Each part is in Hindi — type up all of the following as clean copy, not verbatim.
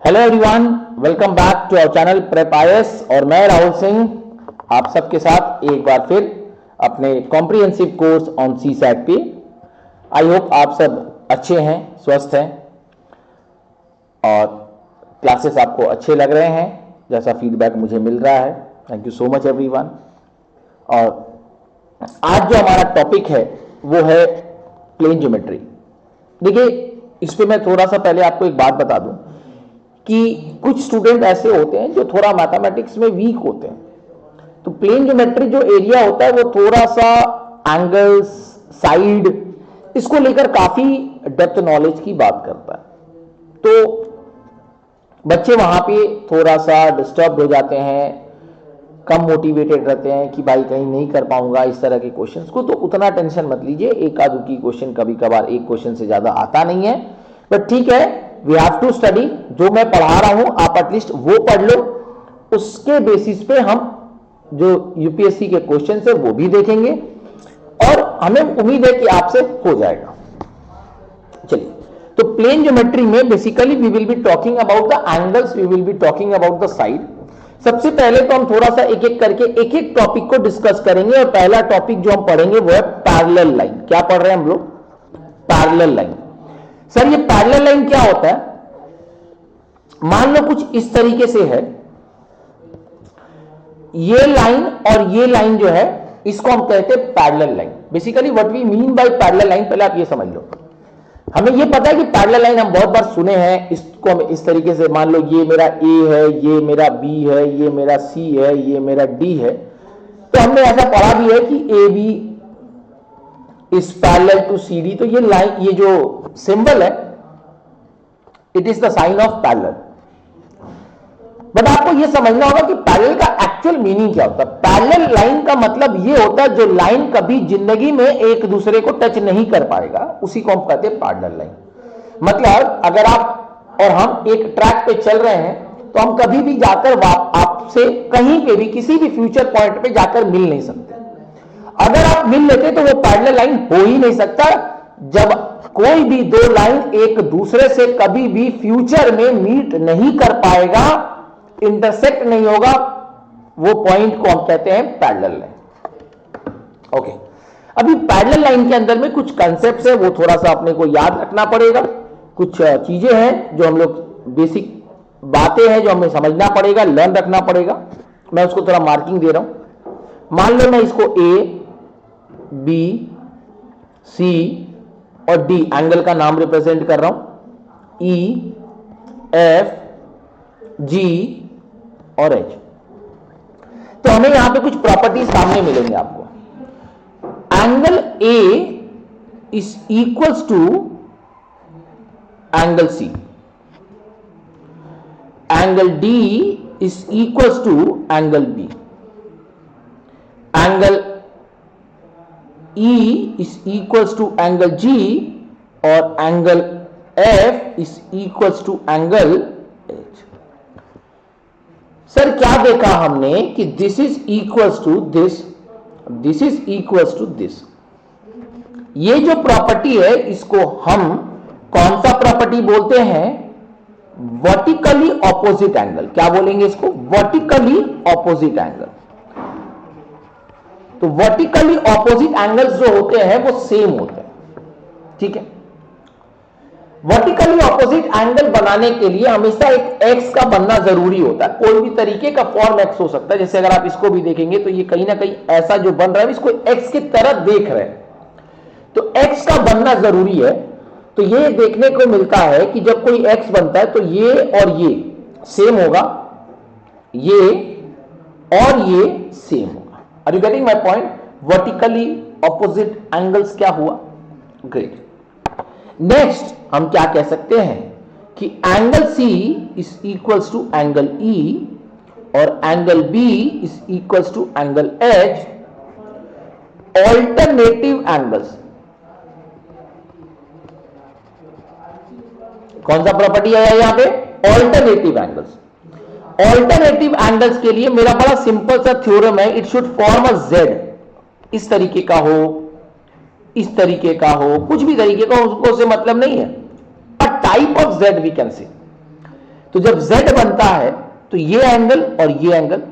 Hello everyone, welcome back to our channel prep IAS और मैं राहुल सिंह आप सबके साथ एक बार फिर अपने कॉम्प्रिहेंसिव कोर्स ऑन सीसैट पे। आई होप आप सब अच्छे हैं, स्वस्थ हैं और क्लासेस आपको अच्छे लग रहे हैं जैसा फीडबैक मुझे मिल रहा है। Thank you so much everyone. और आज जो हमारा टॉपिक है वो है प्लेन ज्योमेट्री। देखिए, इस पे मैं थोड़ा सा पहले आपको एक बात बता दूं कि कुछ स्टूडेंट ऐसे होते हैं जो थोड़ा मैथमेटिक्स में वीक होते हैं, तो प्लेन ज्योमेट्री जो एरिया होता है वो थोड़ा सा एंगल्स, साइड, इसको लेकर काफी डेप्थ नॉलेज की बात करता है। तो बच्चे वहां पे थोड़ा सा डिस्टर्ब हो जाते हैं, कम मोटिवेटेड रहते हैं कि भाई कहीं नहीं कर पाऊंगा इस तरह के क्वेश्चंस को। तो उतना टेंशन मत लीजिए, एक आधु की क्वेश्चन कभी कभार एक क्वेश्चन से ज्यादा आता नहीं है, बट ठीक है, वी हैव टू स्टडी। जो मैं पढ़ा रहा हूं आप एटलीस्ट वो पढ़ लो, उसके बेसिस पे हम जो यूपीएससी के क्वेश्चन है वो भी देखेंगे और हमें उम्मीद है कि आपसे हो जाएगा। चलिए, तो प्लेन ज्योमेट्री में basically we will be talking about the angles, we will be talking about the side. सबसे पहले तो हम थोड़ा सा एक एक करके एक एक टॉपिक को डिस्कस करेंगे और पहला टॉपिक जो हम पढ़ेंगे वो है पैरेलल लाइन। क्या पढ़ रहे हैं हम लोग? Parallel line. सर ये पैरेलल लाइन क्या होता है? मान लो कुछ इस तरीके से है, ये लाइन और ये लाइन जो है इसको हम कहते हैं parallel line. Basically what we mean by parallel line पहले आप ये समझ लो। हमें ये पता है कि पैरेलल लाइन हम बहुत बार सुने हैं, इसको हम इस तरीके से मान लो ये मेरा ए है, ये मेरा बी है, ये मेरा सी है, ये मेरा डी है। तो हमने ऐसा पढ़ा भी है कि A B is parallel to C D. तो ये लाइन, ये जो सिंबल है, it is the sign of parallel. But आपको यह समझना होगा कि पैरेलल का एक्चुअल मीनिंग क्या होता है। पैरेलल लाइन का मतलब यह होता है जो लाइन कभी जिंदगी में एक दूसरे को टच नहीं कर पाएगा, उसी को हम कहते हैं पैरेलल लाइन। मतलब अगर आप और हम एक ट्रैक पे चल रहे हैं तो हम कभी भी जाकर आपसे कहीं पे भी किसी भी फ्यूचर पॉइंट पे जाकर मिल नहीं सकते। अगर आप मिल लेते तो वो पैरेलल लाइन हो ही नहीं सकता। जब कोई भी दो लाइन एक दूसरे से कभी भी फ्यूचर में मीट नहीं कर पाएगा, इंटरसेक्ट नहीं होगा, वो पॉइंट को हम कहते हैं पैरेलल लाइन। ओके, अभी पैरेलल लाइन के अंदर में कुछ कंसेप्ट्स है, वो थोड़ा सा अपने को याद रखना पड़ेगा। कुछ चीजें हैं जो हम लोग बेसिक बातें हैं जो हमें समझना पड़ेगा, लर्न रखना पड़ेगा। मैं उसको थोड़ा मार्किंग दे रहा हूं। मान लो मैं इसको ए, बी, सी और डी एंगल का नाम रिप्रेजेंट कर रहा हूं, ई, एफ, जी और एच। तो हमें यहां पे कुछ प्रॉपर्टीज सामने मिलेंगे आपको। Angle A is equals to angle C, angle D is equals to angle B, angle E is equals to angle G और angle F is equals to angle H। Sir क्या देखा हमने कि this is equals to this, this is equals to this। ये जो प्रॉपर्टी है इसको हम कौन सा प्रॉपर्टी बोलते हैं? Vertically opposite angle. क्या बोलेंगे इसको? Vertically opposite angle. तो वर्टिकली ऑपोजिट एंगल्स जो होते हैं वो सेम होते हैं, ठीक है। वर्टिकली ऑपोजिट एंगल बनाने के लिए हमेशा एक एक्स का बनना जरूरी होता है। कोई भी तरीके का फॉर्म एक्स हो सकता है। जैसे अगर आप इसको भी देखेंगे तो ये कहीं ना कहीं ऐसा जो बन रहा है इसको एक्स की तरह देख रहे हैं, तो एक्स का बनना जरूरी है। तो ये देखने को मिलता है कि जब कोई एक्स बनता है तो ये और ये सेम होगा, ये और ये सेम होगा। Are you getting my point? Vertically opposite angles क्या हुआ? Great. Next हम क्या कह सकते हैं कि angle C is equals to angle E और angle B is equals to angle H। Alternative angles, कौन सा प्रॉपर्टी है यहां पे? Alternative angles. ऑल्टरनेटिव एंगल्स के लिए मेरा बड़ा सिंपल सा थ्योरम है, it should form a Z. इस तरीके का हो, इस तरीके का हो, कुछ भी तरीके का, उसको से मतलब नहीं है, a type of Z we can say. तो जब z बनता है तो ये एंगल और ये एंगल,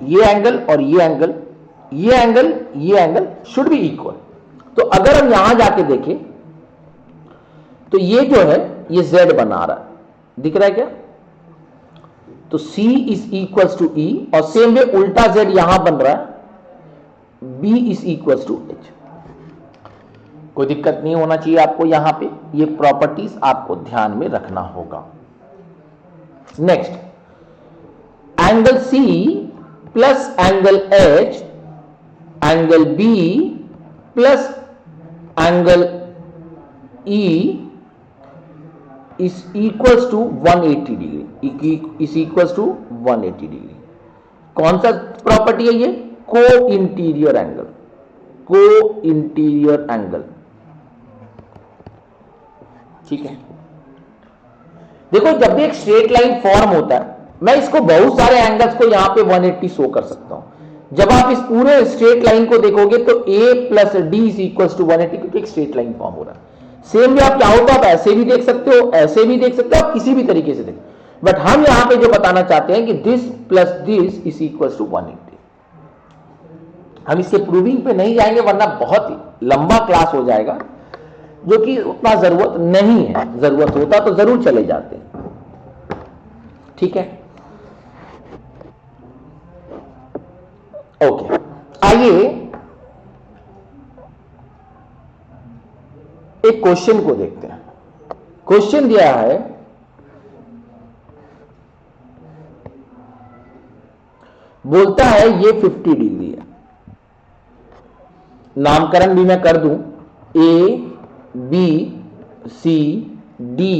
ये एंगल और ये एंगल, ये एंगल, ये एंगल शुड बी इक्वल। तो अगर हम यहां जाके देखें तो ये जो है ये z बना रहा है, दिख रहा है क्या? तो C is equal to E और सेम वे उल्टा z यहां बन रहा है, B is equal to H। कोई दिक्कत नहीं होना चाहिए आपको, यहां पे ये प्रॉपर्टीज आपको ध्यान में रखना होगा। Next, angle C plus angle H, angle B plus angle E is equals to 180 degree, is equals to 180 degree. कौन सा प्रॉपर्टी है ये? Co interior angle, co interior angle. ठीक है, देखो जब भी एक स्ट्रेट लाइन फॉर्म होता है, मैं इसको बहुत सारे एंगल्स को यहां पे 180 शो कर सकता हूं। जब आप इस पूरे स्ट्रेट लाइन को देखोगे तो a plus D is equal to 180, क्योंकि एक स्ट्रेट लाइन फॉर्म हो रहा है। सेम भी आप चाहो तो आप ऐसे भी देख सकते हो, ऐसे भी देख सकते हो, आप किसी भी तरीके से देख, बट हम यहां पे जो बताना चाहते हैं कि this plus this is equal to 180। हम इसके प्रूविंग पे नहीं जाएंगे वरना बहुत ही लंबा क्लास हो जाएगा, जो कि उतना जरूरत नहीं है, जरूरत होता तो जरूर चले जाते। ठीक है, ओके, आइए एक क्वेश्चन को देखते हैं। क्वेश्चन दिया है, बोलता है ये 50 डिग्री है। नामकरण भी मैं कर दूं, ए बी सी डी,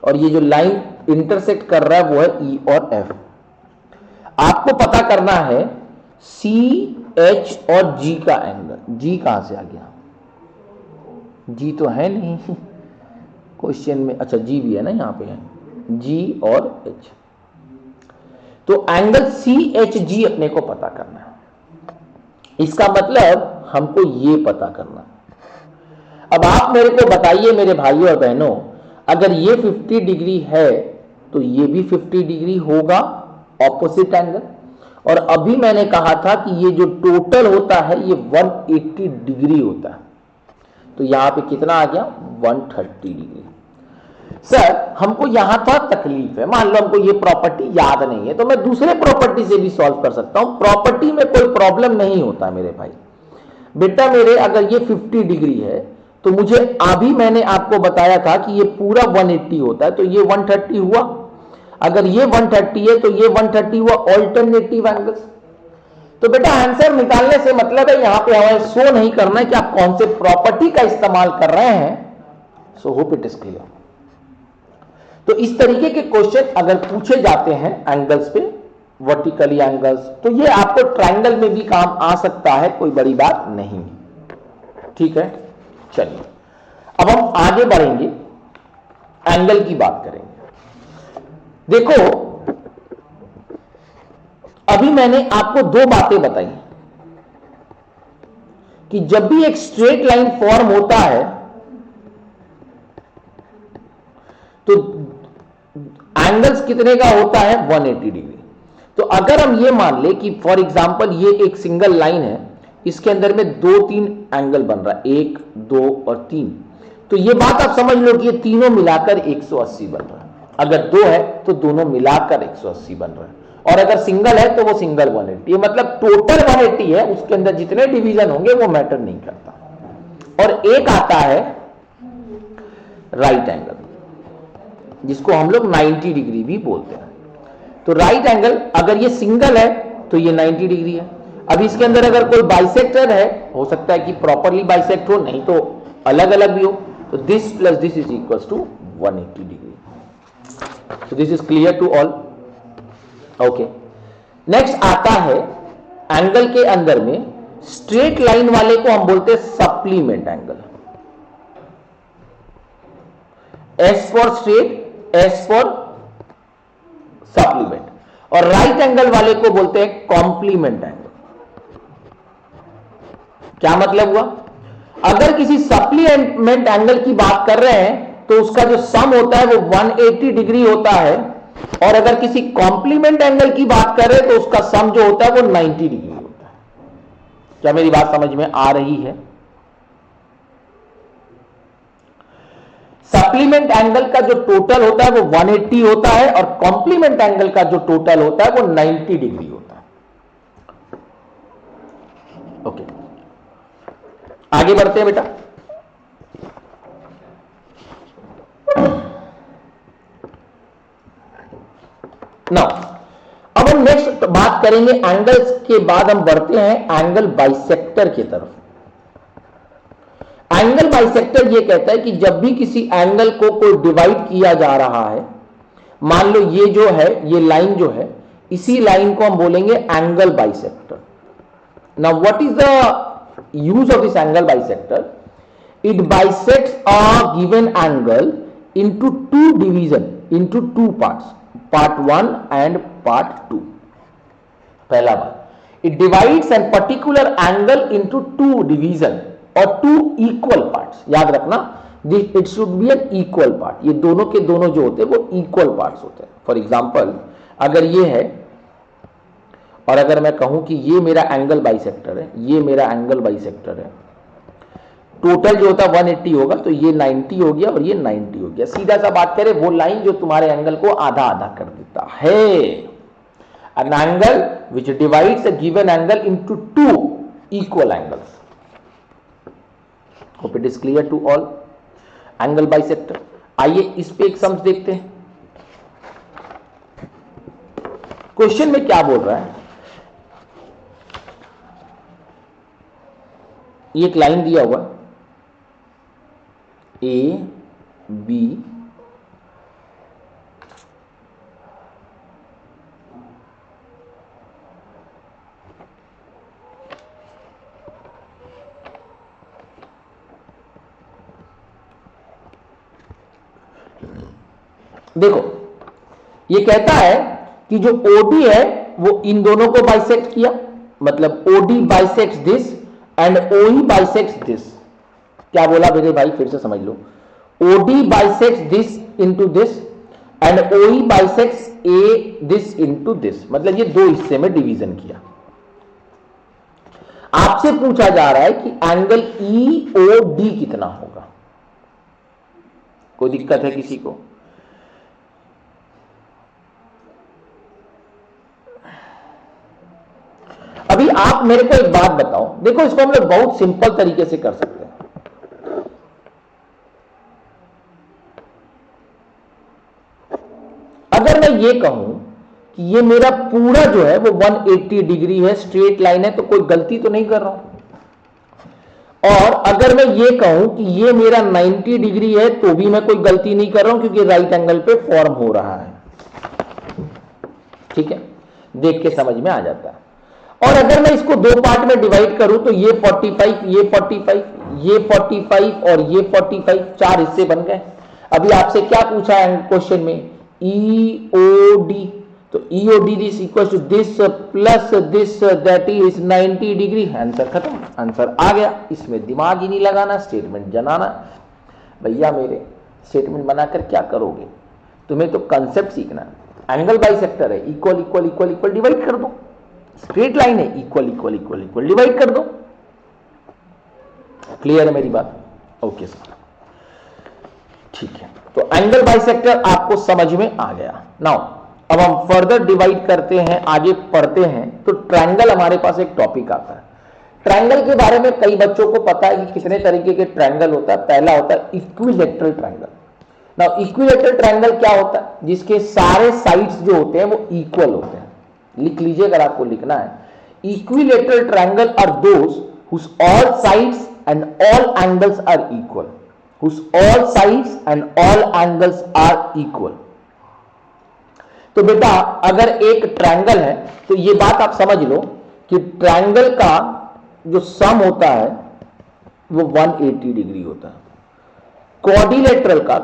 और ये जो लाइन इंटरसेक्ट कर रहा है वो है ई और एफ। आपको पता करना है सी एच और जी का एंगल। जी कहां से आ गया? जी तो है नहीं क्वेश्चन में, अच्छा जी भी है ना, यहां पे है जी और एच। तो एंगल सी एच जी अपने को पता करना है। इसका मतलब हमको ये पता करना है। अब आप मेरे को बताइए मेरे भाइयों और बहनों, अगर ये 50 डिग्री है तो ये भी 50 डिग्री होगा, ऑपोजिट एंगल। और अभी मैंने कहा था कि ये जो टोटल होता है ये 180 डिग्री होता है, तो यहां पे कितना आ गया? 130 डिग्री। सर हमको यहां था तकलीफ है, मान लो हमको ये प्रॉपर्टी याद नहीं है, तो मैं दूसरे प्रॉपर्टी से भी सॉल्व कर सकता हूं। प्रॉपर्टी में कोई प्रॉब्लम नहीं होता मेरे भाई। बेटा मेरे, अगर ये 50 डिग्री है तो मुझे अभी मैंने आपको बताया था कि ये पूरा 180 होता है, तो ये 130 हुआ। अगर ये 130 है तो ये 130 हुआ, ऑल्टरनेटिव एंगल्स। तो बेटा आंसर निकालने से मतलब है यहां पे हमें शो नहीं करना है कि आप कौन से प्रॉपर्टी का इस्तेमाल कर रहे हैं। So hope it is clear. तो इस तरीके के क्वेश्चन अगर पूछे जाते हैं एंगल्स पे, वर्टिकली एंगल्स, तो ये आपको ट्रायंगल में भी काम आ सकता है, कोई बड़ी बात नहीं। ठीक है, चलिए अब हम आगे बढ़ेंगे, एंगल की बात करेंगे। देखो अभी मैंने आपको दो बातें बताई कि जब भी एक स्ट्रेट लाइन फॉर्म होता है तो एंगल्स कितने का होता है? 180 डिग्री। तो अगर हम ये मान ले कि फॉर एग्जांपल ये एक सिंगल लाइन है, इसके अंदर में 2-3 एंगल बन रहा है, 1, 2 और 3, तो ये बात आप समझ लो कि ये तीनों मिलाकर 180 बन रहा है। अगर 2 है तो दोनों मिलाकर 180 बन रहा है, और अगर सिंगल है तो वो सिंगल 180 है। मतलब टोटल 180 है, उसके अंदर जितने डिवीजन होंगे वो मैटर नहीं करता। और एक आता है राइट एंगल, जिसको हम लोग 90 डिग्री भी बोलते हैं। तो राइट एंगल अगर ये सिंगल है तो ये 90 डिग्री है। अब इसके अंदर अगर कोई बाइसेक्टर है, हो सकता है कि प्रॉपरली बाइसेक्ट हो, नहीं तो अलग अलग भी हो, तो this plus this is equal to 180 degree. So this is clear to all? Okay. Next आता है एंगल के अंदर में स्ट्रेट लाइन वाले को हम बोलते हैं supplement angle. S for straight, S for supplement. और राइट एंगल वाले को बोलते हैं कॉम्प्लीमेंट एंगल। क्या मतलब हुआ? अगर किसी सप्लीमेंट एंगल की बात कर रहे हैं तो उसका जो सम होता है वो 180 डिग्री होता है, और अगर किसी कॉम्प्लीमेंट एंगल की बात करें तो उसका सम जो होता है वो 90 डिग्री होता है। क्या मेरी बात समझ में आ रही है? सप्लीमेंट एंगल का जो टोटल होता है वो 180 होता है और कॉम्प्लीमेंट एंगल का जो टोटल होता है वो 90 डिग्री होता है। ओके, आगे बढ़ते हैं बेटा। नाउ अब हम नेक्स्ट बात करेंगे एंगल्स के बाद हम बढ़ते हैं एंगल बाइसेक्टर की तरफ। एंगल बाइसेक्टर ये कहता है कि जब भी किसी एंगल को कोई डिवाइड किया जा रहा है, मान लो ये जो है, ये लाइन जो है, इसी लाइन को हम बोलेंगे angle bisector. Now what is the use of this angle bisector? It bisects a given angle into two division, into two parts, part 1 and part 2। पहला बात, it divides an particular angle into two division और टू इक्वल पार्ट्स। याद रखना, it should be an equal part. ये दोनों के दोनों जो होते हैं वो इक्वल पार्ट्स होते हैं। फॉर एग्जांपल, अगर ये है और अगर मैं कहूं कि ये मेरा एंगल बाइसेक्टर है, ये मेरा एंगल बाइसेक्टर है, टोटल जो होता है 180 होगा, तो ये 90 हो गया और ये 90 हो गया। सीधा सा बात करें, वो लाइन जो तुम्हारे एंगल को आधा आधा कर देता है। An angle which divides a given angle into two equal angles. Hope it is clear to all. Angle bisector. आइए इस पे एक सम्स देखते हैं। क्वेश्चन में क्या बोल रहा है? ये एक लाइन दिया हुआ, ए बी देखो, ये कहता है कि जो OD है वो इन दोनों को बाइसेक्ट किया, मतलब OD bisects this and OE bisects this. क्या बोला मेरे भाई, फिर से समझ लो। OD bisects this into this and OE bisects A this into this, मतलब ये दो हिस्से में डिवीजन किया। आपसे पूछा जा रहा है कि एंगल EOD कितना होगा। कोई दिक्कत है किसी को? अभी आप मेरे को एक बात बताओ, देखो इसको हम लोग बहुत सिंपल तरीके से कर सकते हैं। अगर मैं ये कहूं कि ये मेरा पूरा जो है वो 180 डिग्री है, स्ट्रेट लाइन है, तो कोई गलती तो नहीं कर रहा हूं। और अगर मैं ये कहूं कि ये मेरा 90 डिग्री है तो भी मैं कोई गलती नहीं कर रहा हूं, क्योंकि राइट एंगल पे फॉर्म हो रहा है। ठीक है, देख के समझ में आ जाता है। और अगर मैं इसको दो पार्ट में डिवाइड करूं तो ये 45, ये 45, ये 45 और ये 45, चार हिस्से बन गए। अभी आपसे क्या पूछा है क्वेश्चन में? EOD। तो EOD this equal to this plus this, that is 90 degree. Answer खत्म, आंसर आ गया। इसमें दिमाग ही नहीं लगाना, स्टेटमेंट जनाना। भैया मेरे, स्टेटमेंट बनाकर क्या करोगे? तुम्हें तो कंसेप्ट सीखना है। एंगल बाइसेक्टर है, equal equal equal equal divide कर दो। स्ट्रेट लाइन है, equal equal equal equal divide कर दो। क्लियर है मेरी बात? ओके सर, ठीक है। तो एंगल बाइसेक्टर आपको समझ में आ गया। नाउ अब हम फर्दर डिवाइड करते हैं, आगे पढ़ते हैं। तो ट्रायंगल हमारे पास एक टॉपिक आता है। ट्रायंगल के बारे में कई बच्चों को पता है कि कितने तरीके के ट्रायंगल होता है। पहला होता है equilateral triangle. Now equilateral triangle क्या होता है? जिसके सारे साइड्स जो होते हैं वो इक्वल होते हैं। लिख लीजिए अगर आपको लिखना है। Equilateral triangle are those whose all sides and all angles are equal, whose all sides and all angles are equal। तो बेटा अगर एक ट्रायंगल है तो ये बात आप समझ लो कि ट्रायंगल का जो सम होता है वो 180 डिग्री होता है। क्वाड्रिलेटरल का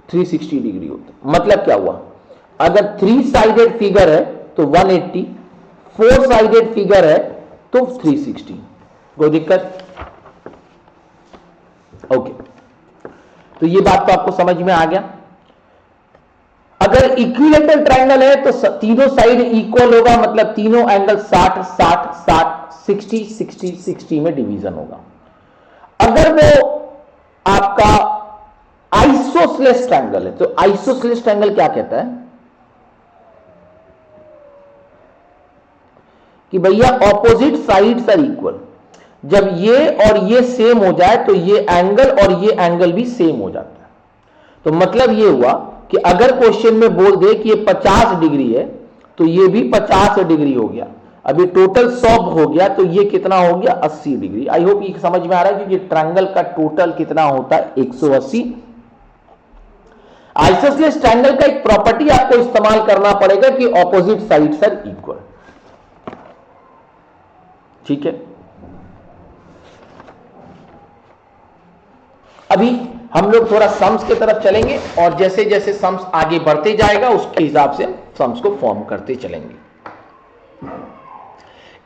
360 डिग्री होता है। मतलब क्या हुआ? अगर 3 साइडेड फिगर है तो 180, 4 साइडेड फिगर है तो 360। कोई दिक्कत? ओके, तो ये बात तो आपको समझ में आ गया। अगर इक्विलेटरल ट्राइंगल है तो तीनों साइड इक्वल होगा, मतलब तीनों एंगल 60 60 60 60 60 60 में डिवीजन होगा। अगर वो आपका आइसोसेलेस ट्राइंगल है, तो आइसोसेलेस ट्राइंगल क्या कहता है कि भैया ऑपोजिट साइड्स आर इक्वल। जब ये और ये सेम हो जाए तो ये एंगल और ये एंगल भी सेम हो जाता है। तो मतलब ये हुआ कि अगर क्वेश्चन में बोल दे कि ये 50 डिग्री है तो ये भी 50 डिग्री हो गया। अभी टोटल 100 हो गया तो ये कितना हो गया 80 डिग्री। आई होप ये समझ में आ रहा है कि ट्रायंगल का टोटल कितना होता है 180। आइसोसेलेस ट्रायंगल का एक प्रॉपर्टी आपको इस्तेमाल करना पड़ेगा कि ऑपोजिट साइड्स आर इक्वल। ठीक है, अभी हम लोग थोड़ा सम्स की तरफ चलेंगे और जैसे जैसे सम्स आगे बढ़ते जाएगा उसके हिसाब से सम्स को फॉर्म करते चलेंगे।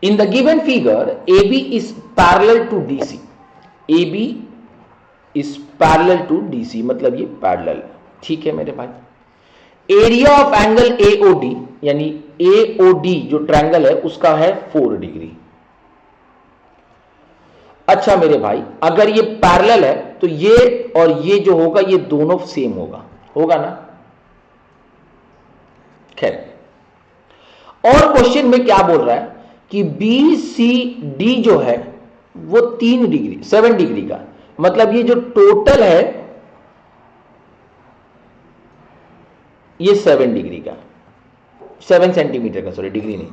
In the given figure AB is parallel to DC। AB is parallel to DC, मतलब ये पैरेलल। ठीक है मेरे भाई। एरिया ऑफ एंगल AOD, यानी AOD जो ट्रायंगल है उसका है 4 डिग्री। अच्छा मेरे भाई, अगर ये पैरेलल है तो ये और ये जो होगा ये दोनों सेम होगा ना। खैर, और क्वेश्चन में क्या बोल रहा है कि BCD जो है वो 3 डिग्री 7 डिग्री का, मतलब ये जो टोटल है ये 7 डिग्री का, 7 सेंटीमीटर का, सॉरी डिग्री नहीं।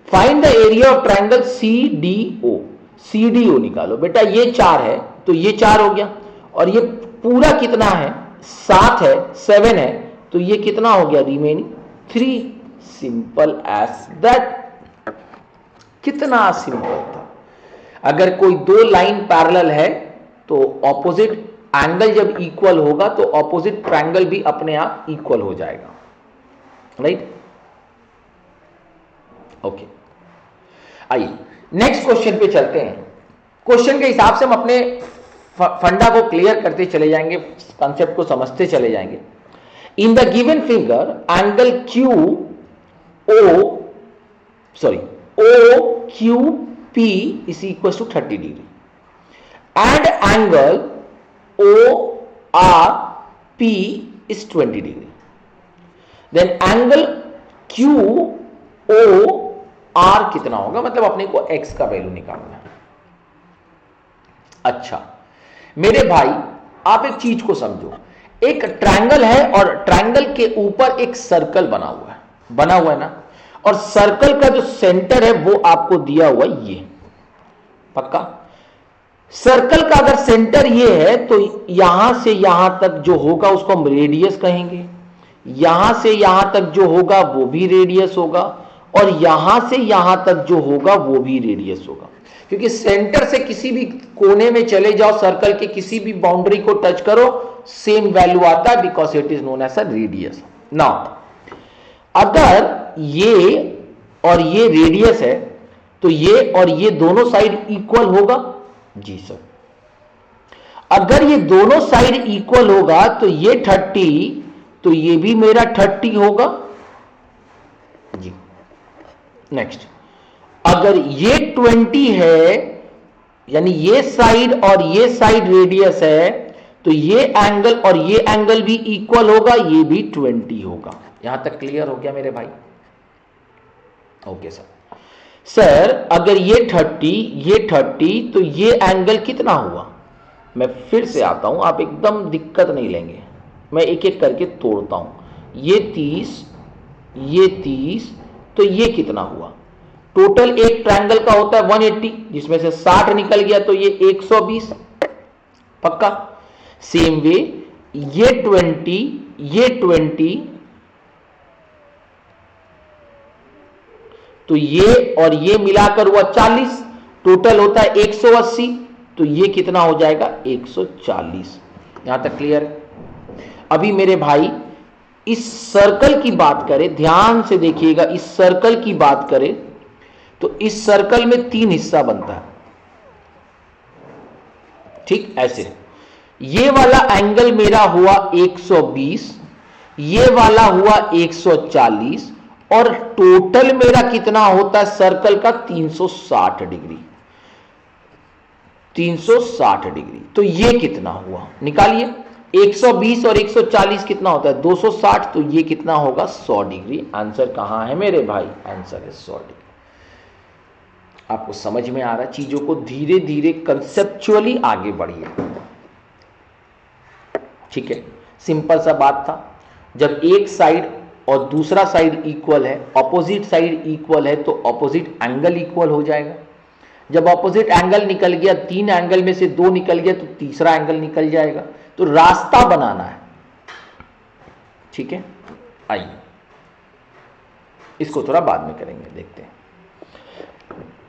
Find the area of triangle CDO। CDO निकालो बेटा, ये 4 है तो ये 4 हो गया, और ये पूरा कितना है 7 है, 7 है, तो ये कितना हो गया रिमेनिंग 3। Simple as that. कितना सिंपल था। अगर कोई दो लाइन पैरेलल है तो ऑपोजिट एंगल जब इक्वल होगा तो ऑपोजिट ट्रायंगल भी अपने आप इक्वल हो जाएगा, राइट। ओके, आइए नेक्स्ट क्वेश्चन पे चलते हैं। क्वेश्चन के हिसाब से हम अपने फंडा को क्लियर करते चले जाएंगे, कॉन्सेप्ट को समझते चले जाएंगे। इन the given figure angle OQP is equal to 30 degree and angle ORP is 20 degree. Then angle QOR कितना होगा, मतलब अपने को x का वैल्यू निकालना है। अच्छा मेरे भाई, आप एक चीज को समझो। एक ट्रायंगल है और ट्रायंगल के ऊपर एक सर्कल बना हुआ है ना, और सर्कल का जो सेंटर है वो आपको दिया हुआ ये, पक्का। सर्कल का अगर सेंटर ये है तो यहां से यहां तक जो होगा उसको हम रेडियस कहेंगे, यहां से यहां तक जो होगा वो भी रेडियस होगा, और यहां से यहां तक जो होगा वो भी रेडियस होगा। क्योंकि सेंटर से किसी भी कोने में चले जाओ, सर्कल के किसी भी बाउंड्री को टच करो, सेम वैल्यू आता है, because it is known as a radius. Now अगर ये और ये रेडियस है तो ये और ये दोनों साइड इक्वल होगा जी सर। अगर ये दोनों साइड इक्वल होगा तो ये 30 तो ये भी मेरा 30 होगा जी। नेक्स्ट, अगर ये 20 है, यानी ये साइड और ये साइड रेडियस है, तो ये एंगल और ये एंगल भी इक्वल होगा, ये भी 20 होगा। यहां तक क्लियर हो गया मेरे भाई? ओके सर, अगर ये 30 तो ये एंगल कितना हुआ? मैं फिर से आता हूं, आप एकदम दिक्कत नहीं लेंगे, मैं एक एक करके तोड़ता हूं। ये 30 तो ये कितना हुआ? टोटल एक ट्रायंगल का होता है 180, जिसमें से 60 निकल गया तो ये 120, पक्का। सेम वे ये 20 तो ये और ये मिलाकर हुआ 40, टोटल होता है 180, तो ये कितना हो जाएगा 140। यहां तक क्लियर है? अभी मेरे भाई इस सर्कल की बात करें, ध्यान से देखिएगा, इस सर्कल की बात करें तो इस सर्कल में 3 हिस्सा बनता है, ठीक ऐसे। ये वाला एंगल मेरा हुआ 120, ये वाला हुआ 140 और टोटल मेरा कितना होता है सर्कल का 360 डिग्री। 360 डिग्री, तो ये कितना हुआ निकालिए। 120 और 140 कितना होता है 260, तो ये कितना होगा 100 डिग्री। आंसर कहां है मेरे भाई, आंसर है 100 डिग्री। आपको समझ में आ रहा है, चीजों को धीरे धीरे कंसेप्चुअली आगे बढ़िए। ठीक है, सिंपल सा बात था। जब एक साइड और दूसरा साइड इक्वल है, ऑपोजिट साइड इक्वल है, तो ऑपोजिट एंगल इक्वल हो जाएगा। जब ऑपोजिट एंगल निकल गया, 3 एंगल में से 2 निकल गया, तो तीसरा एंगल निकल जाएगा। तो रास्ता बनाना है। ठीक है, आइए इसको थोड़ा बाद में करेंगे, देखते हैं।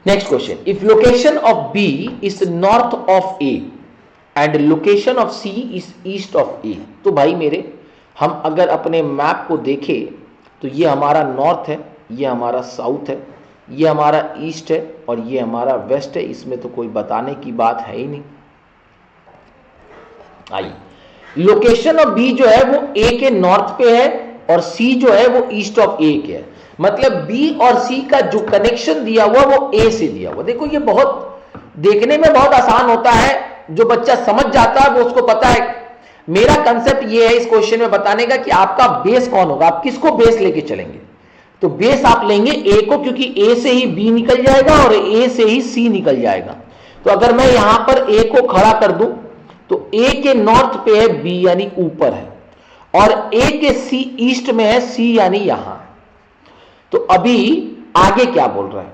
Next question, if location of B is north of A and location of C is east of A. तो भाई मेरे, हम अगर अपने मैप को देखें तो ये हमारा नॉर्थ है, ये हमारा साउथ है, ये हमारा ईस्ट है और ये हमारा वेस्ट है। इसमें तो कोई बताने की बात है ही नहीं। आइए, लोकेशन ऑफ बी जो है वो ए के नॉर्थ पे है और सी जो है वो ईस्ट ऑफ ए के है। मतलब बी और सी का जो कनेक्शन दिया हुआ वो ए से दिया हुआ। देखो ये बहुत देखने में बहुत आसान होता है, जो बच्चा समझ जाता है वो उसको पता है। मेरा कंसेप्ट ये है इस क्वेश्चन में बताने का कि आपका बेस कौन होगा, आप किसको बेस लेके चलेंगे। तो बेस आप लेंगे ए को, क्योंकि ए से ही बी निकल जाएगा और ए से ही सी निकल जाएगा। तो अगर मैं यहां पर ए को खड़ा कर दूं तो ए के नॉर्थ पे है बी यानी ऊपर है, और ए के सी ईस्ट में है सी यानी यहां। तो अभी आगे क्या बोल रहा है,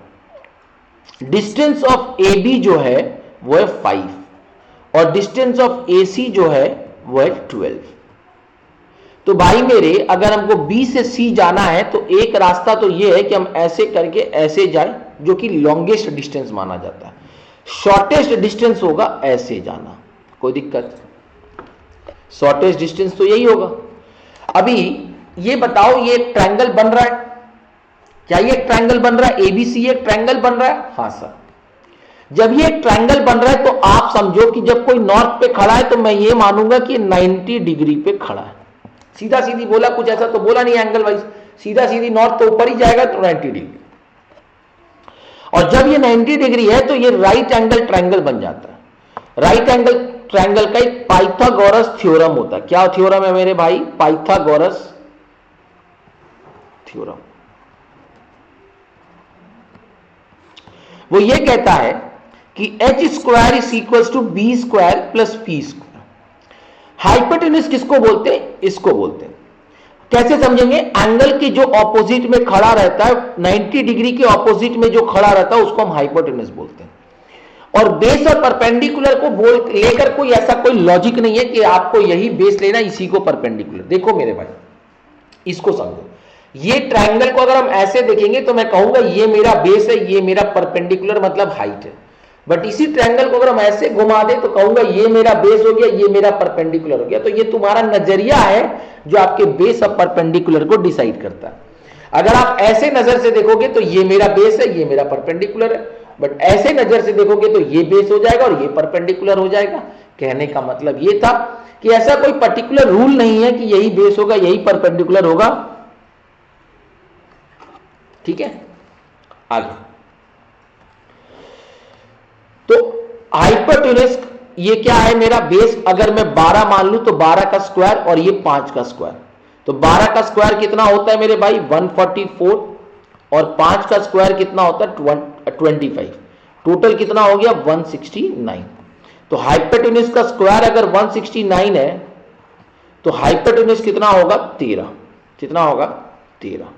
डिस्टेंस ऑफ ए बी जो है वो है 5 और डिस्टेंस ऑफ ए सी जो है वो है 12। तो भाई मेरे, अगर हमको बी से सी जाना है तो एक रास्ता तो ये है कि हम ऐसे करके ऐसे जाए, जो कि लॉन्गेस्ट डिस्टेंस माना जाता है। शॉर्टेस्ट डिस्टेंस होगा ऐसे जाना, कोई दिक्कत, शॉर्टेस्ट डिस्टेंस तो यही होगा। अभी ये बताओ, ये एक ट्रायंगल बन रहा है, क्या ये एक ट्रायंगल बन रहा है, एबीसी एक ट्रायंगल बन रहा है? हाँ सर। जब ये एक ट्रायंगल बन रहा है तो आप समझो कि जब कोई नॉर्थ पे खड़ा है तो मैं ये मानूंगा कि 90 डिग्री पे खड़ा है। सीधा सीधी बोला, कुछ ऐसा तो बोला नहीं एंगल वाइज, सीधा सीधी नॉर्थ तो ऊपर ही जाएगा, तो 90 डिग्री। और जब ये 90 डिग्री है तो ये राइट एंगल ट्रायंगल बन जाता है। राइट एंगल ट्रायंगल का एक पाइथागोरस थ्योरम होता है। क्या थ्योरम है मेरे भाई? Pythagoras theorem. वो ये कहता है कि H square is equal to B square plus P square. Hypotenuse किसको बोलते हैं? इसको बोलते हैं। कैसे समझेंगे? एंगल की जो ऑपोजिट में खड़ा रहता है, 90 डिग्री के ऑपोजिट में जो खड़ा रहता है उसको हम हाइपोटेन्यूज बोलते हैं। और बेस और परपेंडिकुलर को बोल लेकर कोई ऐसा कोई लॉजिक नहीं है कि आपको यही बेस लेना, इसी को परपेंडिकुलर। देखो मेरे भाई, इसको समझो। ये ट्रायंगल को अगर हम ऐसे देखेंगे तो मैं कहूंगा ये मेरा बेस है, ये मेरा परपेंडिकुलर मतलब हाइट है। बट इसी ट्रायंगल को अगर हम ऐसे घुमा दे तो कहूंगा ये मेरा बेस हो गया, ये मेरा परपेंडिकुलर हो गया। तो ये तुम्हारा नजरिया है जो आपके बेस और परपेंडिकुलर को डिसाइड करता है। अगर आप ऐसे नजर से देखोगे तो ये मेरा बेस है, ये मेरा परपेंडिकुलर है। बट ऐसे नजर से देखोगे तो ये बेस हो जाएगा और ये परपेंडिकुलर हो जाएगा। कहने का मतलब ये था कि ऐसा कोई पर्टिकुलर रूल नहीं है कि यही बेस होगा, यही परपेंडिकुलर होगा। ठीक है, आगे। तो हाइपोटेन्यूज ये क्या है? मेरा बेस अगर मैं 12 मान लूं तो 12 का स्क्वायर और ये 5 का स्क्वायर। तो 12 का स्क्वायर कितना होता है मेरे भाई? 144 और 5 का स्क्वायर कितना होता है? 25। टोटल कितना हो गया? 169। तो हाइपोटेन्यूज का स्क्वायर अगर 169 है तो हाइपोटेन्यूज कितना होगा? 13। कितना होगा? 13।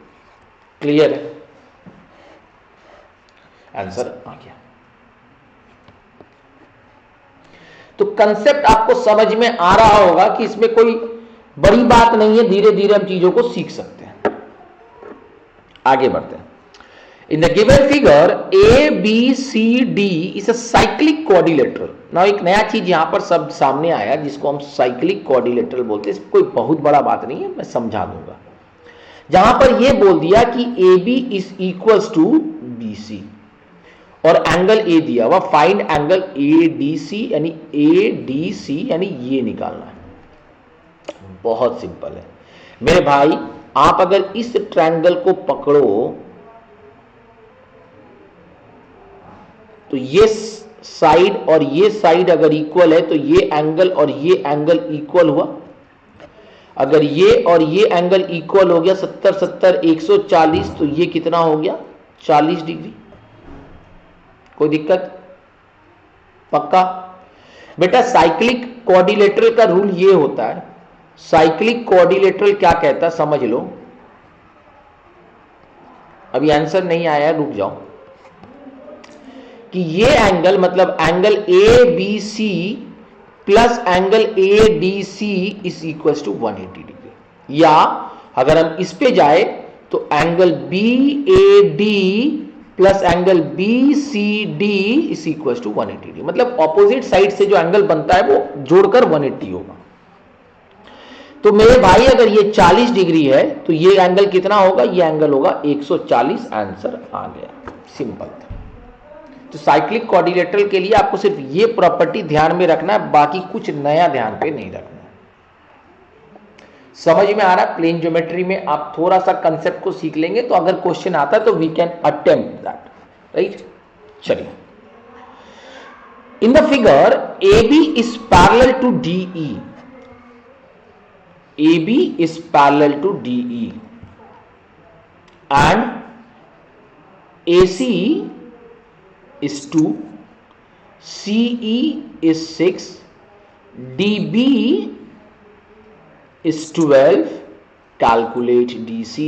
क्लियर है? आंसर आ गया। तो कंसेप्ट आपको समझ में आ रहा होगा कि इसमें कोई बड़ी बात नहीं है, धीरे धीरे हम चीजों को सीख सकते हैं। आगे बढ़ते हैं। In the given figure A B C D is a cyclic quadrilateral. Now एक नया चीज यहां पर सब सामने आया जिसको हम साइक्लिक क्वाड्रिलेटरल बोलते हैं। कोई बहुत बड़ा बात नहीं है, मैं समझा दूंगा। जहां पर यह बोल दिया कि A B is equal to B C और एंगल ए दिया हुआ, find angle A D C, यानी ए डी सी यानी ये निकालना है। बहुत सिंपल है। मेरे भाई आप अगर इस ट्रायंगल को पकड़ो तो ये साइड और ये साइड अगर इक्वल है तो ये एंगल और ये एंगल इक्वल हुआ। अगर ये और ये एंगल इक्वल हो गया 70 70 140, तो ये कितना हो गया 40 डिग्री। कोई दिक्कत? पक्का? बेटा साइक्लिक क्वाड्रिलेटरल का रूल ये होता है, साइक्लिक क्वाड्रिलेटरल क्या कहता है समझ लो। अभी आंसर नहीं आया, रुक जाओ। कि ये एंगल मतलब angle A B C plus angle A D C is equal to 180 degree. या अगर हम इस पे जाए तो angle B A D plus angle B C D is equal to 180 degree. मतलब ऑपोजिट साइड से जो एंगल बनता है वो जोड़कर 180 होगा। तो मेरे भाई अगर ये 40 डिग्री है तो ये एंगल कितना होगा? ये एंगल होगा 140। आंसर आ गया, सिंपल था। तो साइक्लिक क्वाड्रिलेटरल के लिए आपको सिर्फ ये प्रॉपर्टी ध्यान में रखना है, बाकी कुछ नया ध्यान पे नहीं रखना है। समझ में आ रहा है? प्लेन ज्योमेट्री में आप थोड़ा सा कंसेप्ट को सीख लेंगे तो अगर क्वेश्चन आता है तो we can attempt that, right? चलिए, in the figure AB is parallel to DE, AB is parallel to DE and AC is 2, CE is 6, DB is 12. Calculate DC.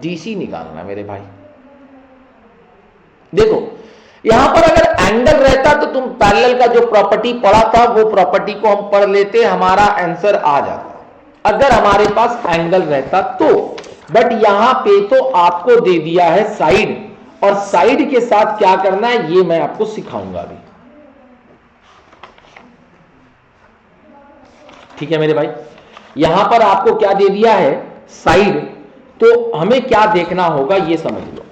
DC निकालना मेरे भाई। देखो यहां पर अगर एंगल रहता तो तुम पैरेलल का जो प्रॉपर्टी पढ़ा था वो प्रॉपर्टी को हम पढ़ लेते, हमारा आंसर आ जाता अगर हमारे पास एंगल रहता तो। बट यहां पे तो आपको दे दिया है साइड, और साइड के साथ क्या करना है ये मैं आपको सिखाऊंगा अभी। ठीक है मेरे भाई, यहां पर आपको क्या दे दिया है? साइड। तो हमें क्या देखना होगा ये समझ लो,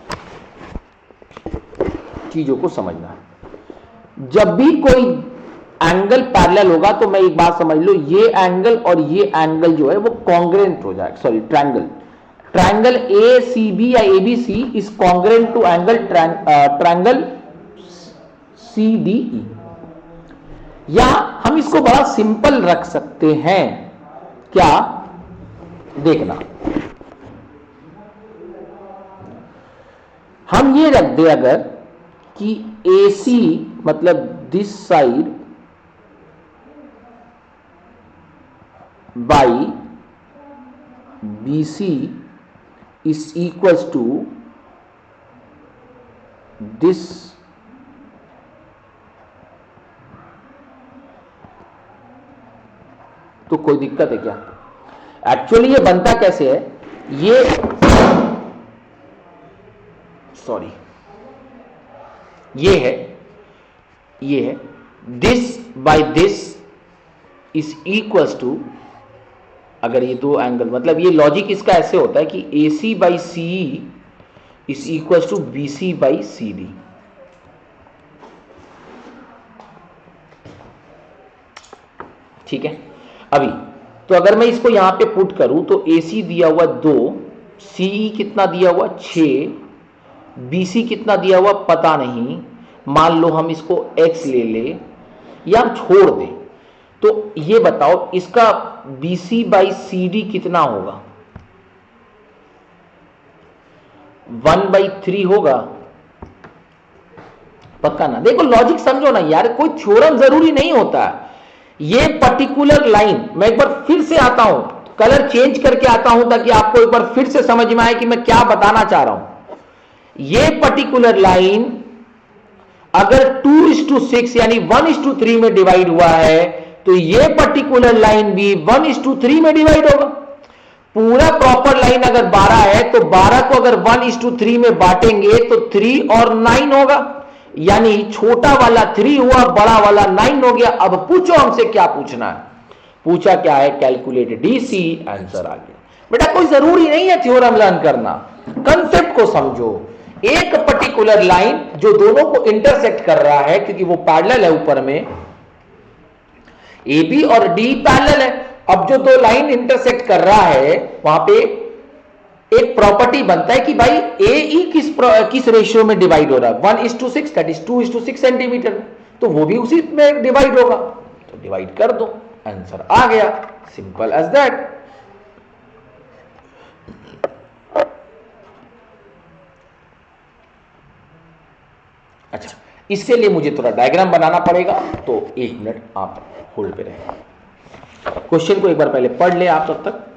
चीजों को समझना है। जब भी कोई एंगल पैरेलल होगा तो मैं एक बात समझ लो, ये एंगल और ये एंगल जो है वो कॉन्ग्रेंट हो जाए। Sorry, triangle A C B या A B C is congruent to angle triangle C D E. या हम इसको बड़ा सिंपल रख सकते हैं, क्या? देखना, हम ये रख दे अगर कि ए सी मतलब this side by BC is equals to this तो कोई दिक्कत है क्या? एक्चुअली ये बनता कैसे है? ये सॉरी ये है this by this is equals to, अगर ये दो एंगल मतलब ये लॉजिक इसका ऐसे होता है कि AC by CE is equals to BC by CD। ठीक है, अभी तो अगर मैं इसको यहां पे पुट करूं तो AC दिया हुआ 2, CE कितना दिया हुआ 6, BC कितना दिया हुआ पता नहीं। मान लो हम इसको X ले ले या हम छोड़ दें, तो ये बताओ इसका BC बाई CD कितना होगा? 1/3 होगा। पक्का ना? देखो लॉजिक समझो ना यार, कोई थ्योरम जरूरी नहीं होता। ये पर्टिकुलर लाइन, मैं एक बार फिर से आता हूं, कलर चेंज करके आता हूं ताकि आपको एक बार फिर से समझ में आए कि मैं क्या बताना चाह रहा हूं। ये पर्टिकुलर लाइन अगर 2:6 यानी 1:3 में डिवाइड हुआ है तो ये पर्टिकुलर लाइन भी 1:3 में डिवाइड होगा। पूरा प्रॉपर लाइन अगर 12 है तो 12 को अगर 1:3 में बांटेंगे तो 3 और 9 होगा, यानी छोटा वाला 3 हुआ, बड़ा वाला 9 हो गया। अब पूछो हमसे क्या पूछना है? पूछा क्या है? Calculate DC. आंसर आ गया। बेटा कोई जरूरी नहीं है थ्योरम लर्न करना, कंसेप्ट को समझो। एक पर्टिकुलर लाइन जो दोनों को इंटरसेक्ट कर रहा है, क्योंकि वो पैरेलल है, ऊपर में AB और D पैरेलल है, अब जो दो लाइन इंटरसेक्ट कर रहा है वहां पे एक प्रॉपर्टी बनता है कि भाई ए ई किस रेशियो में डिवाइड हो रहा है, 1:6, दैट इज 2:6 सेंटीमीटर, तो वो भी उसी में डिवाइड होगा, तो डिवाइड कर दो, आंसर आ गया, सिंपल एज दैट। अच्छा, इसके लिए मुझे थोड़ा डायग्राम बनाना पड़ेगा, तो 1 मिनट आप होल्ड पे रहें। क्वेश्चन को एक बार पहले पढ़ ले आप तब तक।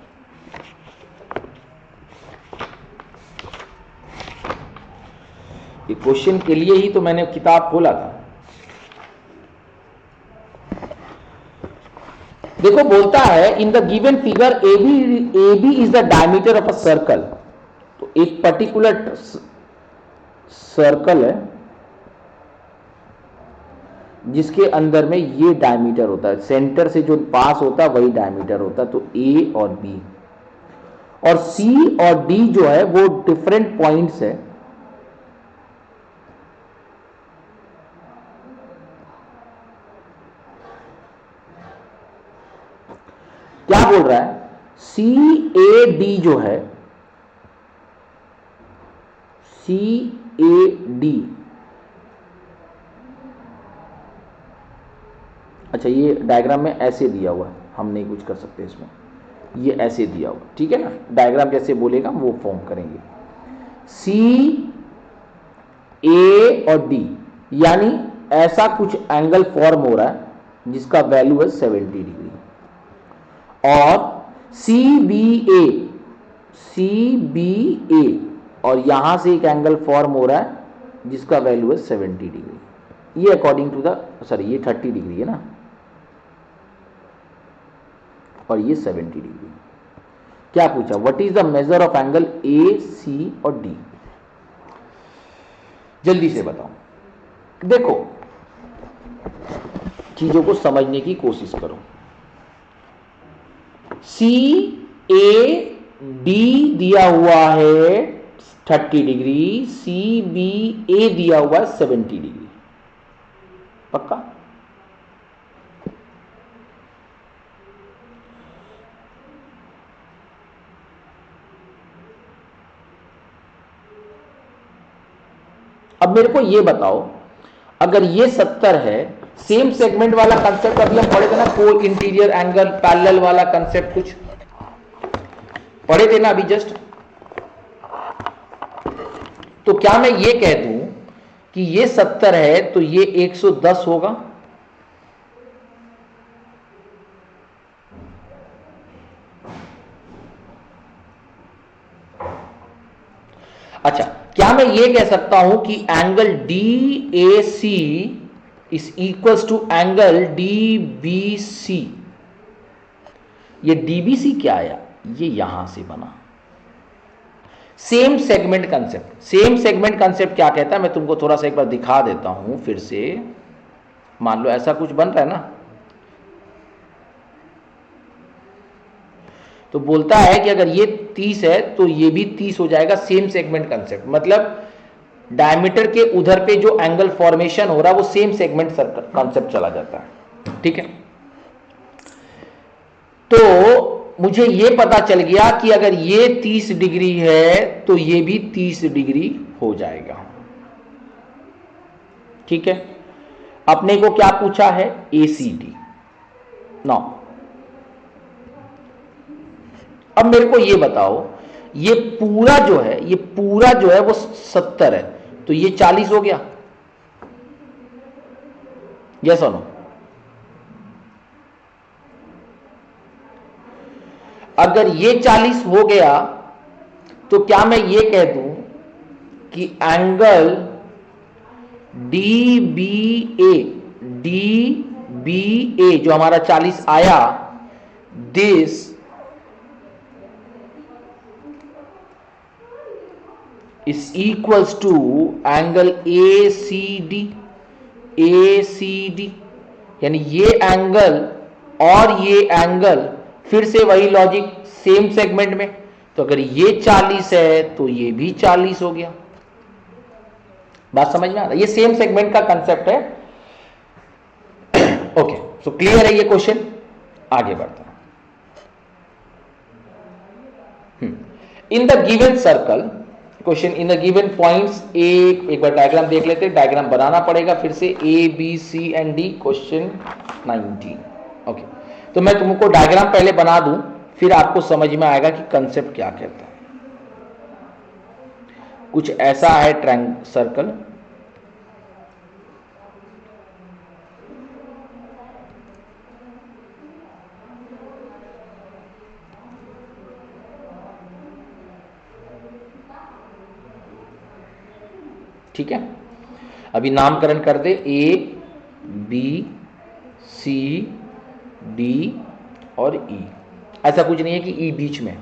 ये क्वेश्चन के लिए ही तो मैंने किताब खोला था। देखो बोलता है in the given figure A B is the diameter of a circle, तो एक पर्टिकुलर सर्कल है जिसके अंदर में ये डायमीटर होता है, सेंटर से जो पास होता है वही डायमीटर होता है, तो ए और बी, और सी और डी जो है वो डिफरेंट पॉइंट्स है। क्या बोल रहा है, सी ए डी जो है, सी ए डी, अच्छा ये डायग्राम में ऐसे दिया हुआ है, हम नहीं कुछ कर सकते इसमें, ये ऐसे दिया हुआ, ठीक है ना, डायग्राम जैसे बोलेगा वो फॉर्म करेंगे, सी ए और डी, यानी ऐसा कुछ एंगल फॉर्म हो रहा है जिसका वैल्यू है 70 डिग्री, और सी बी ए और यहां से एक एंगल फॉर्म हो रहा है जिसका वैल्यू है 70 डिग्री, ये अकॉर्डिंग टू द सॉरी ये 30 डिग्री है ना, और ये 70 डिग्री। क्या पूछा, what is the measure of angle A C और डी, जल्दी से बताओ। देखो चीजों को समझने की कोशिश करो, सी ए डी दिया हुआ है 30 डिग्री, सी बी ए दिया हुआ है 70 डिग्री, पक्का? अब मेरे को ये बताओ, अगर ये 70 है, सेम सेगमेंट वाला कंसेप्ट अभी हम पढ़े थे ना, को इंटीरियर एंगल पैरेलल वाला कंसेप्ट कुछ पढ़े थे ना अभी जस्ट, तो क्या मैं ये कह दूं कि ये 70 है तो ये 110 होगा? अच्छा, क्या मैं ये कह सकता हूं कि angle D A C is equals to angle D B C? ये डी बी सी क्या आया, ये यहां से बना, same segment concept. Same segment concept क्या कहता है, मैं तुमको थोड़ा सा एक बार दिखा देता हूं फिर से। मान लो ऐसा कुछ बन रहा है ना, तो बोलता है कि अगर ये 30 है तो ये भी 30 हो जाएगा, सेम सेगमेंट कंसेप्ट, मतलब डायमीटर के उधर पे जो एंगल फॉर्मेशन हो रहा है वो सेम सेगमेंट कंसेप्ट चला जाता है, ठीक है। तो मुझे ये पता चल गया कि अगर ये 30 डिग्री है तो ये भी 30 डिग्री हो जाएगा, ठीक है। अपने को क्या पूछा है, ACD। नौ, अब मेरे को ये बताओ, ये पूरा जो है, ये पूरा जो है वो 70 है, तो ये 40 हो गया, यस और नो? अगर ये 40 हो गया तो क्या मैं ये कह दूं कि एंगल DBA जो हमारा 40 आया, this is equals to angle ACD, यानी ये एंगल और ये एंगल फिर से वही लॉजिक, सेम सेगमेंट में, तो अगर ये 40 है तो ये भी 40 हो गया। बात समझ में आ रहा है? ये सेम सेगमेंट का कंसेप्ट है। ओके, सो क्लियर है ये क्वेश्चन, आगे बढ़ते हैं। In the given circle, question in the given points A, एक बार डायग्राम देख लेते हैं, डायग्राम बनाना पड़ेगा फिर से, A B C and D, question 19। Okay, तो मैं तुमको डायग्राम पहले बना दूं, फिर आपको समझ में आएगा कि कंसेप्ट क्या कहता है। कुछ ऐसा है ट्रायंगल सर्कल, ठीक है। अभी नामकरण कर दे, ए बी सी डी और ई। ऐसा कुछ नहीं है कि ई बीच में।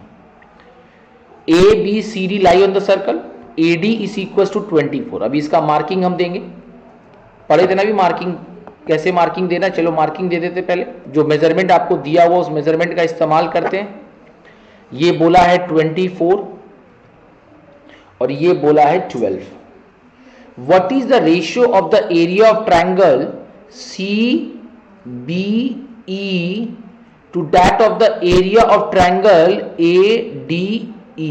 A B C D lie on the circle, A D is equal to 24। अभी इसका मार्किंग हम देंगे, पढ़े थे ना भी मार्किंग, कैसे मार्किंग देना, चलो मार्किंग दे देते पहले। जो मेजरमेंट आपको दिया हुआ उस मेजरमेंट का इस्तेमाल करते हैं। ये बोला है 24 और ये बोला है 12। What is the ratio of the area of triangle CBE to that of the area of triangle ADE?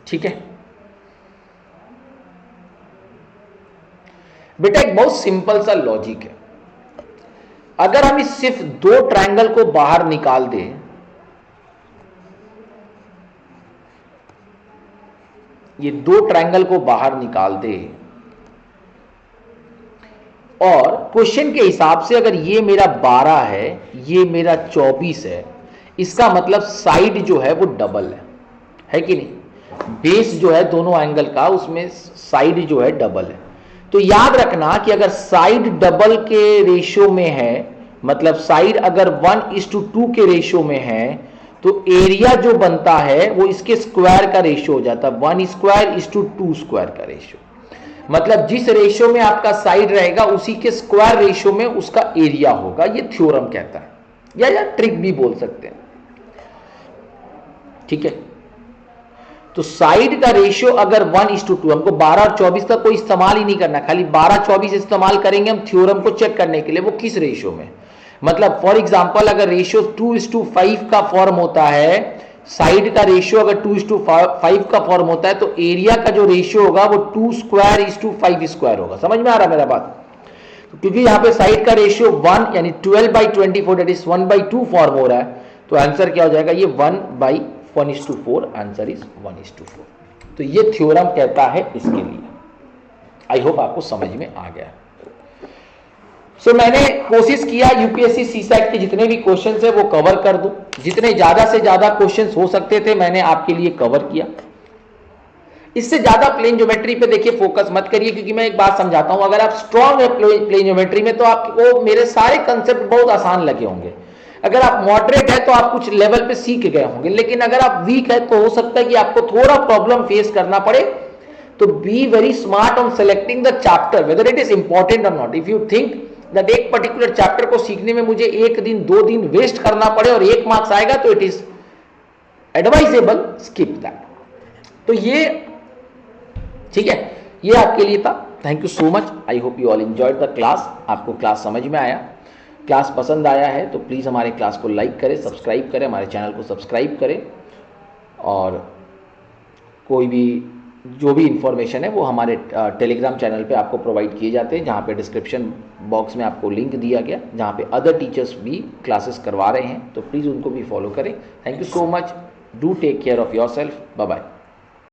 ठीक है बेटा, एक बहुत सिंपल सा लॉजिक है। अगर हम इस सिर्फ दो ट्रायंगल को बाहर निकाल दें, ये दो ट्रायंगल को बाहर निकाल दे और क्वेश्चन के हिसाब से अगर ये मेरा 12 है, ये मेरा 24 है, इसका मतलब साइड जो है वो डबल है कि नहीं। बेस जो है दोनों एंगल का, उसमें साइड जो है डबल है। तो याद रखना कि अगर साइड डबल के रेशियो में है, मतलब साइड अगर 1:2 के रेशियो में है, तो एरिया जो बनता है वो इसके स्क्वायर का रेशियो हो जाता है, 1/2 का रेशियो। मतलब जिस रेशियो में आपका साइड रहेगा उसी के स्क्वायर रेशियो में उसका एरिया होगा। ये थ्योरम कहता है, या ट्रिक भी बोल सकते हैं, ठीक है। तो साइड का रेशियो अगर 1:2, हमको 12 और 24 का कोई इस्तेमाल ही नहीं करना, खाली 12-24 इस्तेमाल करेंगे हम थ्योरम को चेक करने के लिए वो किस रेशियो में। मतलब फॉर एग्जांपल अगर रेशियो 2:5 का फॉर्म होता है, साइड का रेशियो अगर 2:5 का फॉर्म होता है, तो एरिया का जो रेशियो होगा वो 2² होगा। समझ में आ रहा है मेरा बात? तो क्योंकि यहां पे साइड का रेशियो 1 यानी 12/24 दैट इज 1/2 फॉर्म हो रहा है, तो आंसर क्या हो जाएगा, ये 1/1:4, आंसर इज 1:4। तो ये थ्योरम कहता है इसके लिए। आई होप आपको समझ में आ गया। सो मैंने कोशिश किया यूपीएससी सीसैट के जितने भी क्वेश्चंस है वो कवर कर दूं, जितने ज्यादा से ज्यादा क्वेश्चंस हो सकते थे मैंने आपके लिए कवर किया। इससे ज्यादा प्लेन ज्योमेट्री पे देखिए फोकस मत करिए, क्योंकि मैं एक बात समझाता हूं, अगर आप स्ट्रांग है प्लेन ज्योमेट्री में तो आपको मेरे सारे कंसेप्ट बहुत आसान लगे होंगे। अगर आप मॉडरेट है तो आप कुछ लेवल पे सीख गए होंगे, लेकिन अगर आप वीक है तो हो सकता है कि आपको थोड़ा प्रॉब्लम फेस करना पड़े। तो be very smart on selecting the chapter whether it is important और not. If you think that एक पर्टिकुलर चैप्टर को सीखने में मुझे 1 दिन 2 दिन वेस्ट करना पड़े और 1 मार्क्स आएगा, तो it is advisable skip that. तो ये ठीक है, ये आपके लिए था। Thank you so much. I hope you all enjoyed the class. आपको क्लास समझ में आया, क्लास पसंद आया है तो प्लीज़ हमारे क्लास को लाइक करें, सब्सक्राइब करें, हमारे चैनल को सब्सक्राइब करें, और कोई भी जो भी इंफॉर्मेशन है वो हमारे टेलीग्राम चैनल पे आपको प्रोवाइड किए जाते हैं, जहाँ पे डिस्क्रिप्शन बॉक्स में आपको लिंक दिया गया, जहाँ पे अदर टीचर्स भी क्लासेस करवा रहे हैं, तो प्लीज़ उनको भी फॉलो करें। Thank you so much. Do take care of yourself. Bye bye.